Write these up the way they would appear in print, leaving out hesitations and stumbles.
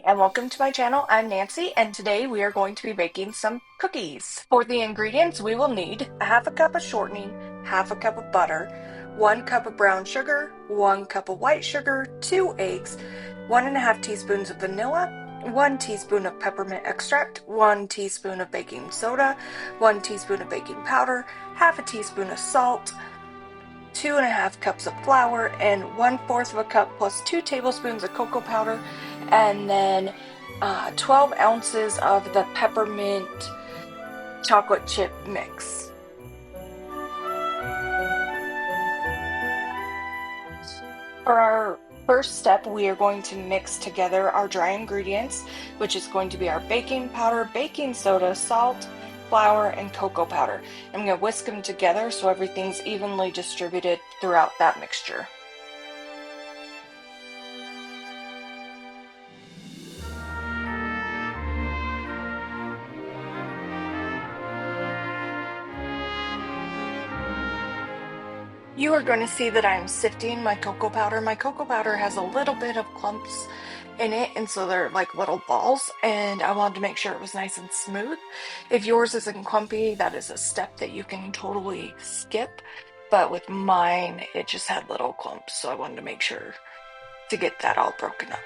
And welcome to my channel. I'm Nancy, and today we are going to be baking some cookies. For the ingredients, we will need a half a cup of shortening, half a cup of butter, 1 cup of brown sugar, 1 cup of white sugar, 2 eggs, 1.5 teaspoons of vanilla, 1 teaspoon of peppermint extract, 1 teaspoon of baking soda, 1 teaspoon of baking powder, half a teaspoon of salt, 2.5 cups of flour, and 1/4 of a cup plus 2 tablespoons of cocoa powder, and then 12 ounces of the peppermint chocolate chip mix. For our first step, we are going to mix together our dry ingredients, which is going to be our baking powder, baking soda, salt, flour, and cocoa powder. I'm going to whisk them together so everything's evenly distributed throughout that mixture. You are going to see that I'm sifting my cocoa powder. My cocoa powder has a little bit of clumps in it, and so they're like little balls, and I wanted to make sure it was nice and smooth. If yours isn't clumpy, that is a step that you can totally skip, but with mine, it just had little clumps, so I wanted to make sure to get that all broken up.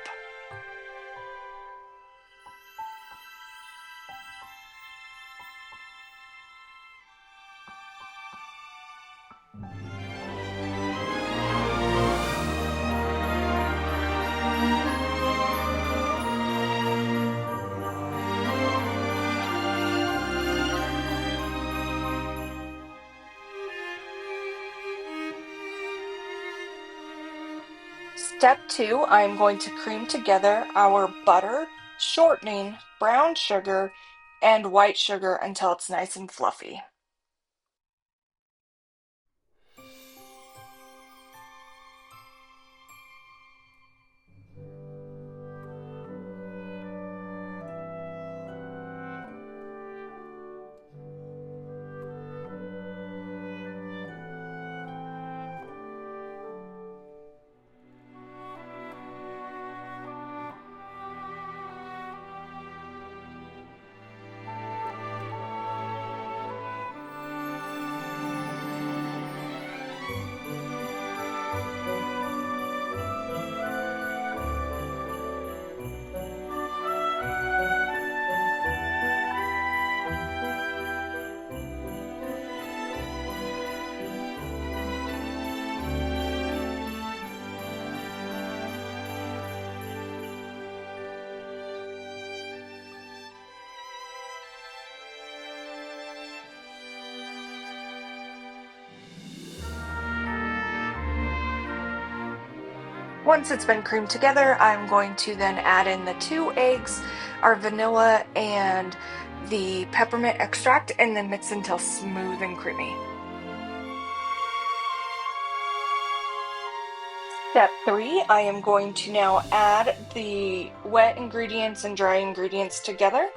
Step 2, I'm going to cream together our butter, shortening, brown sugar, and white sugar until it's nice and fluffy. Once it's been creamed together, I'm going to then add in the 2 eggs, our vanilla, and the peppermint extract, and then mix until smooth and creamy. Step 3, I am going to now add the wet ingredients and dry ingredients together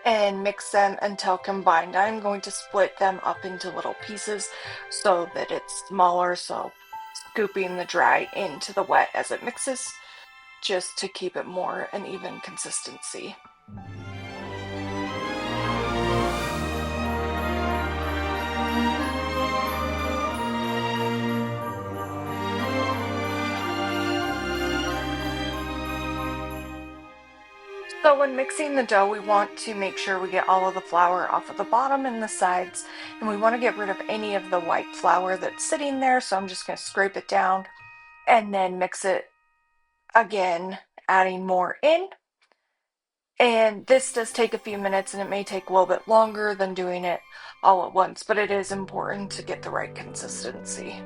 and mix them until combined. I'm going to split them up into little pieces so that it's smaller, so scooping the dry into the wet as it mixes, just to keep it more an even consistency. So when mixing the dough, we want to make sure we get all of the flour off of the bottom and the sides, and we want to get rid of any of the white flour that's sitting there, so I'm just going to scrape it down and then mix it again, adding more in. And this does take a few minutes, and it may take a little bit longer than doing it all at once, but it is important to get the right consistency.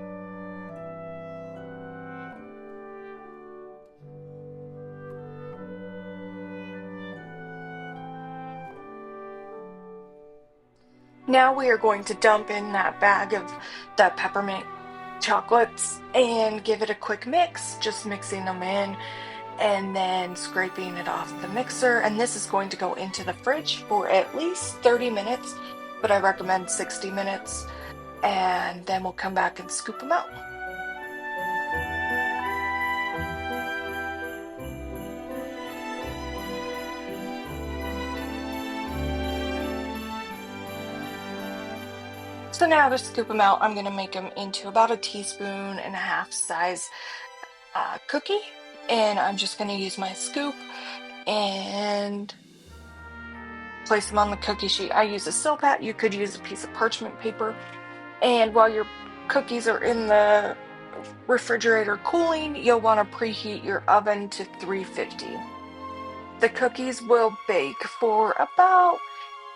Now we are going to dump in that bag of the peppermint chocolates and give it a quick mix, just mixing them in and then scraping it off the mixer. And this is going to go into the fridge for at least 30 minutes, but I recommend 60 minutes, and then we'll come back and scoop them out. So now to scoop them out, I'm going to make them into about a teaspoon and a half size cookie. And I'm just going to use my scoop and place them on the cookie sheet. I use a Silpat. You could use a piece of parchment paper. And while your cookies are in the refrigerator cooling, you'll want to preheat your oven to 350. The cookies will bake for about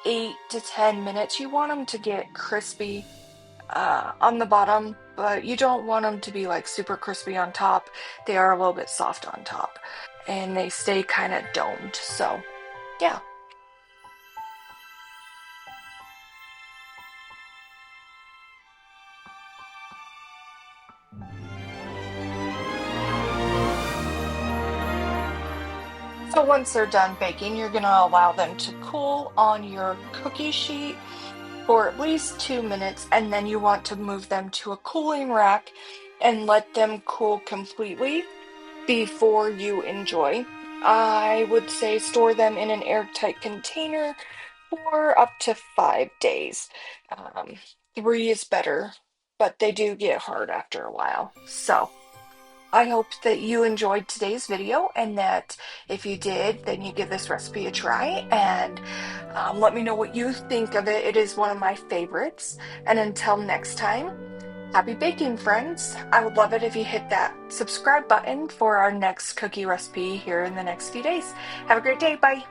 8 to 10 minutes. You want them to get crispy on the bottom, but you don't want them to be like super crispy on top. They are a little bit soft on top and they stay kind of domed. So yeah. So once they're done baking, you're going to allow them to cool on your cookie sheet for at least 2 minutes, and then you want to move them to a cooling rack and let them cool completely before you enjoy. I would say store them in an airtight container for up to 5 days. 3 is better, but they do get hard after a while. So I hope that you enjoyed today's video, and that if you did, then you give this recipe a try, and let me know what you think of it. It is one of my favorites. And until next time, happy baking, friends. I would love it if you hit that subscribe button for our next cookie recipe here in the next few days. Have a great day. Bye.